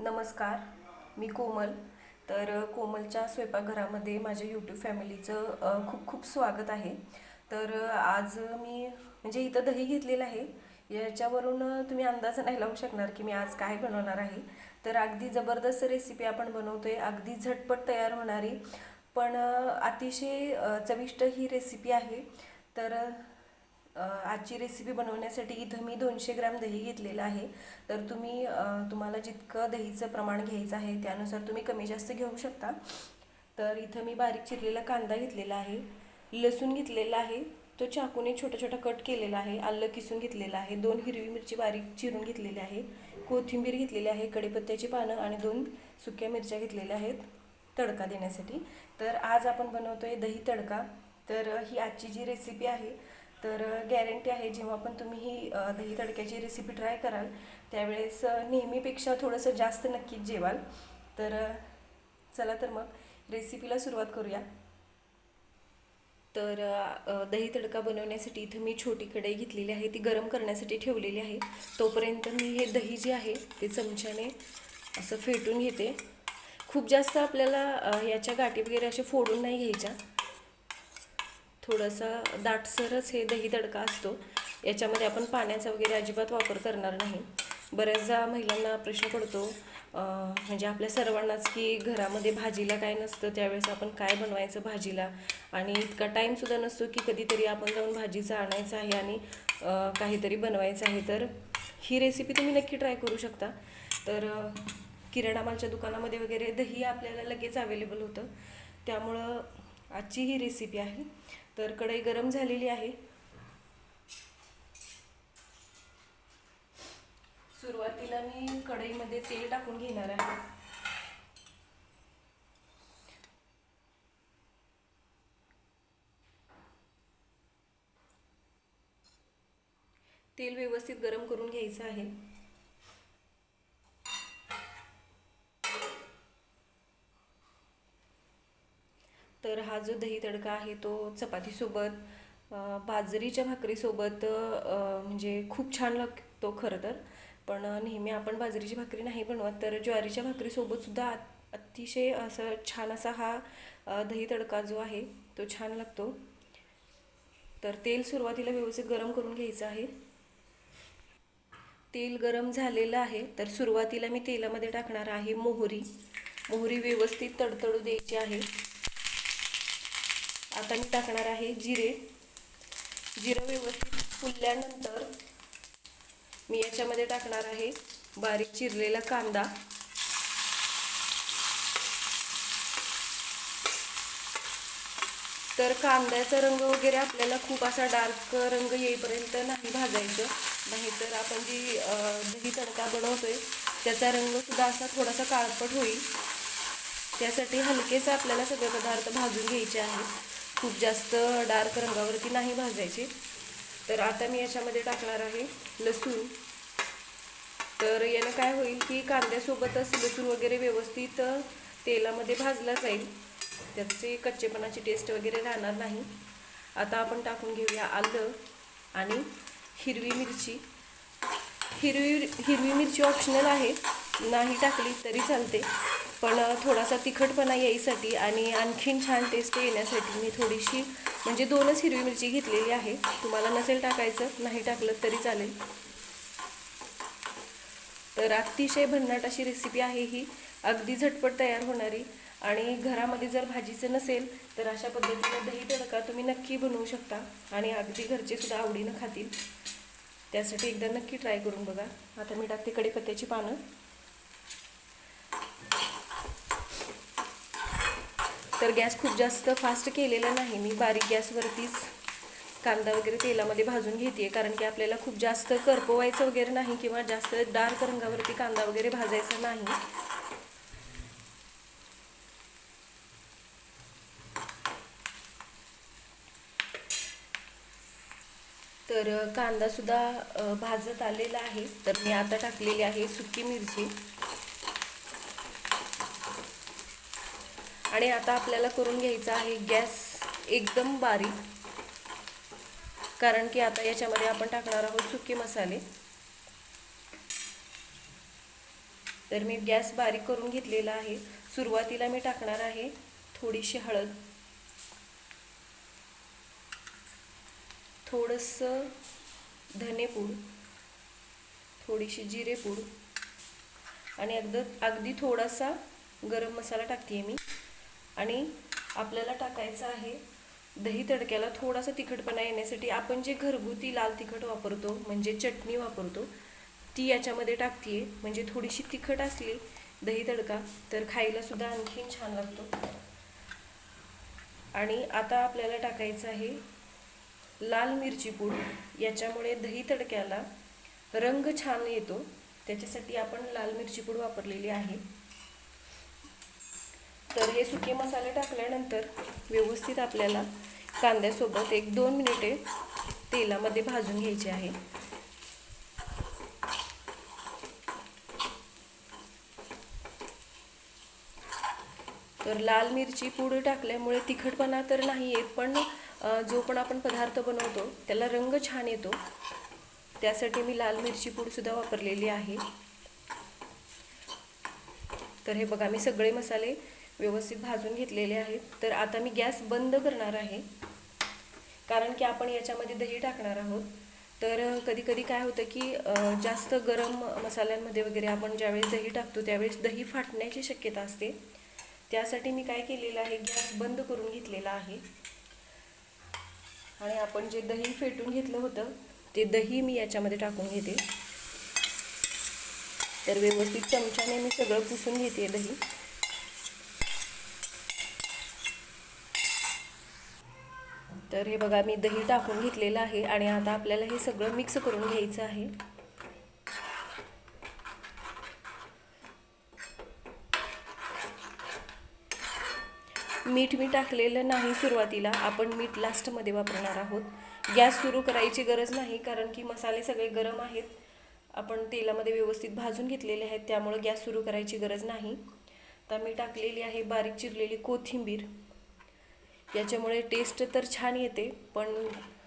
नमस्कार, मी कोमल. कोमलच्या स्वयंपाकघरामध्ये माझ्या यूट्यूब फॅमिलीचं खूप खूप स्वागत आहे. आज मी म्हणजे इथं दही घेतलेलं आहे. याच्यावरून तुम्ही अंदाज नाही लावू शकणार की मी आज काय बनवणार आहे. अगदी जबरदस्त रेसिपी आपण बनवतोय, अगदी झटपट तयार होणारी, पण अतिशय चविष्ट ही रेसिपी आहे. आजची रेसिपी बनवण्यासाठी इथं मी 200 ग्रॅम दही घेतलेलं आहे. तुम्हाला जितकं दहीचं प्रमाण घ्यायचं आहे त्यानुसार तुम्ही कमी जास्त घेऊ शकता. इथं मी बारीक चिरलेला कांदा घेतलेला आहे, लसूण घेतलेला आहे, तो चाकूने छोटा छोटा कट केलेला आहे, आलं किसून घेतलेलं आहे, 2 हिरवी मिरची बारीक चिरून घेतलेली आहे, कोथिंबीर घेतलेली आहे, कढीपत्त्याची पानं आणि 2 सुक्या मिरच्या घेतलेल्या आहेत तडका देण्यासाठी. आज आपण बनवतोय दही तडका. ही आजची जी रेसिपी आहे गॅरंटी आहे, जेव्हा पण तुम्ही ही दही तडक्याची रेसिपी ट्राय कराल त्यावेळेस नेहमीपेक्षा थोडंसं जास्त नक्कीच जेवाल. चला मग रेसिपीला सुरुवात करूया. दही तडका बनवण्यासाठी इथं मी छोटी कढई घेतलेली आहे, ती गरम करण्यासाठी ठेवलेली आहे. तोपर्यंत मी हे दही जे आहे ते चमच्याने असं फेटून घेते. खूप जास्त आपल्याला याच्या गाठी वगैरे असे फोडून नाही घ्यायच्या. थोडासा दाटसरच हे दही तडका असतो. याच्यामध्ये आपण पाण्याचा वगैरे अजिबात वापर करणार नाही. बऱ्याचदा महिलांना प्रश्न पडतो, म्हणजे आपल्या सर्वांनाच, की घरामध्ये भाजीला काय नसतं, त्यावेळेस आपण काय बनवायचं भाजीला, आणि इतका टाईमसुद्धा नसतो की कधीतरी आपण जाऊन भाजीचं आणायचं आहे आणि काहीतरी बनवायचं आहे. ही रेसिपी तुम्ही नक्की ट्राय करू शकता. किराणा मालच्या दुकानामध्ये वगैरे दही आपल्याला लगेच अवेलेबल होतं, त्यामुळं आजची ही रेसिपी आहे. कढई गरम झालेली आहे. सुरुवातीला मी कढईमध्ये तेल टाकून घेणार आहे. तेल व्यवस्थित गरम करून घ्यायचं आहे. हा जो दही तडका आहे तो चपातीसोबत, बाजरीच्या भाकरीसोबत म्हणजे खूप छान लागतो खरं तर. पण नेहमी आपण बाजरीची भाकरी नाही बनवत, ज्वारीच्या भाकरीसोबतसुद्धा अतिशय असं छान असा हा दही तडका जो आहे तो छान लागतो. तेल सुरुवातीला व्यवस्थित गरम करून घ्यायचं आहे. तेल गरम झालेलं आहे. सुरुवातीला मी तेलामध्ये टाकणार आहे मोहरी. मोहरी व्यवस्थित तडतडू द्यायची आहे. आता मी टाकणार आहे जिरे. जिरं व्यवस्थित फुलल्यानंतर मी याच्यामध्ये टाकणार आहे बारीक चिरलेला कांदा. कांद्याचा रंग वगैरे आपल्याला खूप असा डार्क रंग येईपर्यंत नाही भाजायचं, नाहीतर आपण जी दही तडका बनवतोय त्याचा रंगसुद्धा असा थोडासा काळपट होईल. त्यासाठी हलकेच आपल्याला सगळे पदार्थ भाजून घ्यायचे आहेत, खूप जास्त डार्क रंगावरती नाही भाजायचे. आता मी याच्यामध्ये टाकणार आहे लसूण. यानं काय होईल की कांद्यासोबतच लसूण वगैरे व्यवस्थित तेलामध्ये भाजला जाईल, त्याचे कच्चेपणाची टेस्ट वगैरे राहणार नाही. आता आपण टाकून घेऊया आलं आणि हिरवी मिरची. हिरवी मिरची ऑप्शनल आहे, नाही टाकली तरी चालते, पण थोडासा तिखटपणा यायसाठी आणि आणखीन छान टेस्ट येण्यासाठी मी थोडीशी म्हणजे 2च हिरवी मिरची घेतलेली आहे. तुम्हाला नसेल टाकायचं, नाही टाकलं तरी चालेल. अतिशय भन्नाट अशी रेसिपी आहे ही, अगदी झटपट तयार होणारी, आणि घरामध्ये जर भाजीचं नसेल तर अशा पद्धतीने दही तडका तुम्ही नक्की बनवू शकता आणि अगदी घरचे सुद्धा आवडीनं खातील. त्यासाठी एकदा नक्की ट्राय करून बघा. आता मी टाकते कढीपत्त्याची पानं. गॅस खूप जास्त फास्ट केलेला नाही मी, बारीक गॅसवरतीच कांदा वगैरे तेलामध्ये भाजून घेते, कारण की आपल्याला खूप जास्त करपवायचं वगैरे नाही किंवा जास्त डार्क रंगावरती कांदा वगैरे भाजायचा नाही. कांदासुद्धा भाजत आलेला आहे. मी आता टाकलेली आहे सुकी मिरची. आणि आता आपल्याला करून घ्यायचा आहे गॅस एकदम बारीक, कारण की आता याच्यामध्ये आपण टाकणार आहोत सुके मसाले. तर मी गॅस बारीक करून घेतलेला आहे. सुरुवातीला मी टाकणार आहे थोडीशी हळद, थोडंसं धनेपूड, थोडीशी जिरेपूड आणि अगदी थोडासा गरम मसाला टाकते मी. आणि आपल्याला टाकायचं आहे दही तडक्याला थोडासा तिखटपणा येण्यासाठी आपण जे घरगुती लाल तिखट वापरतो म्हणजे चटणी वापरतो ती याच्यामध्ये टाकते. म्हणजे थोडीशी तिखट असली दही तडका तर खायला सुद्धा आणखीन छान लागतो. आणि आता आपल्याला टाकायचं आहे लाल मिरची पूड. याच्यामुळे दही तडक्याला रंग छान येतो, त्याच्यासाठी आपण लाल मिरची पूड वापरलेली आहे. तर हे सुके मसाले टाकल्यानंतर व्यवस्थित आपल्याला कांद्यासोबत 1-2 मिनिटे तेलामध्ये भाजून घ्यायचे आहे. तर लाल मिरची पूड टाकल्यामुळे तिखटपणा तर नाही येत, पण जो पण आपण पदार्थ बनवतो त्याला रंग छान येतो, त्यासाठी मी लाल मिरची पूड सुद्धा वापरलेली आहे. तर हे बघा, मी सगळे मसाले व्यवस्थित भाजून घेतलेले आहेत. तर आता मी गॅस बंद करणार आहे, कारण की आपण याच्यामध्ये दही टाकणार आहोत. तर कधी कधी काय होतं की जास्त गरम मसाल्यांमध्ये वगैरे आपण ज्यावेळेस दही टाकतो त्यावेळेस दही फाटण्याची शक्यता असते. त्यासाठी मी काय केलेलं आहे, गॅस बंद करून घेतलेला आहे. आणि आपण जे दही फेटून घेतलं होतं ते दही मी याच्यामध्ये टाकून घेते. तर व्यवस्थित चमच्याने मी सगळं पुसून घेते दही. तर हे बघा, मी दही टाकून घेतलेलं आहे आणि आता आपल्याला हे सगळं मिक्स करून घ्यायचं आहे. मीठ मी टाकलेलं नाही सुरुवातीला, आपण मीठ लास्टमध्ये वापरणार आहोत. गॅस सुरू करायची गरज नाही, कारण की मसाले सगळे गरम आहेत, आपण तेलामध्ये व्यवस्थित भाजून घेतलेले आहेत, त्यामुळे गॅस सुरू करायची गरज नाही. तर मी टाकलेली आहे बारीक चिरलेली कोथिंबीर. याच्यामुळे टेस्ट तर छान येते, पण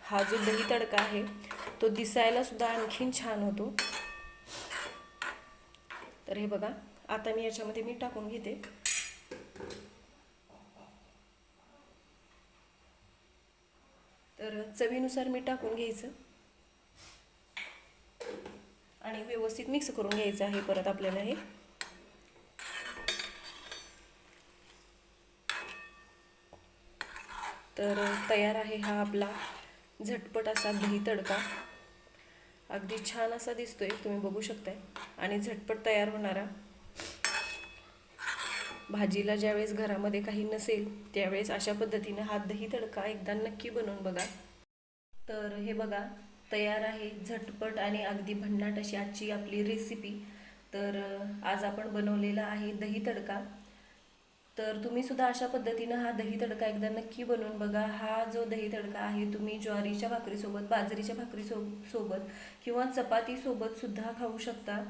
हा जो दही तडका आहे तो दिसायला सुद्धा आणखीन छान होतो. तर हे बघा, आता मी याच्यामध्ये मीठ टाकून घेते. तर चवीनुसार मीठ टाकून घ्यायचं आणि व्यवस्थित मिक्स करून घ्यायचं आहे परत आपल्याला हे. तर तयार आहे हा आपला झटपट असा दही तडका. अगदी छान असा दिसतोय, तुम्ही बघू शकताय. आणि झटपट तयार होणारा, भाजीला ज्यावेळेस घरामध्ये काही नसेल त्यावेळेस अशा पद्धतीने हा दही तडका एकदा नक्की बनवून बघा. तर हे बघा, तयार आहे झटपट आणि अगदी भन्नाट अशी आजची आपली रेसिपी. तर आज आपण बनवलेला आहे दही तडका. तर तुम्ही सुद्धा अशा पद्धतीनं हा दही तडका एकदा नक्की बनवून बघा. हा जो दही तडका आहे तुम्ही ज्वारीच्या भाकरीसोबत, बाजरीच्या भाकरीसोबत किंवा चपातीसोबत सुद्धा खाऊ शकता.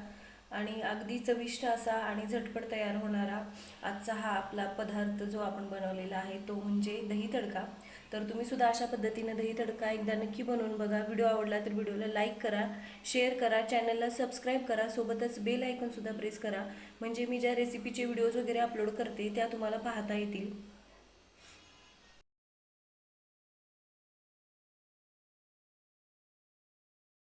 आणि अगदी चविष्ट असा आणि झटपट तयार होणारा आजचा हा आपला पदार्थ जो आपण बनवलेला आहे तो म्हणजे दही तडका. तर तुम्ही सुद्धा अशा पद्धतीने दही तडका एकदा नक्की बनवून बघा. व्हिडिओ आवडला तर व्हिडिओला लाईक करा, शेअर करा, चॅनलला सबस्क्राईब करा, सोबतच बेल आयकॉन सुद्धा प्रेस करा, म्हणजे मी ज्या रेसिपीचे व्हिडिओज वगैरे अपलोड करते त्या तुम्हाला पाहता येतील.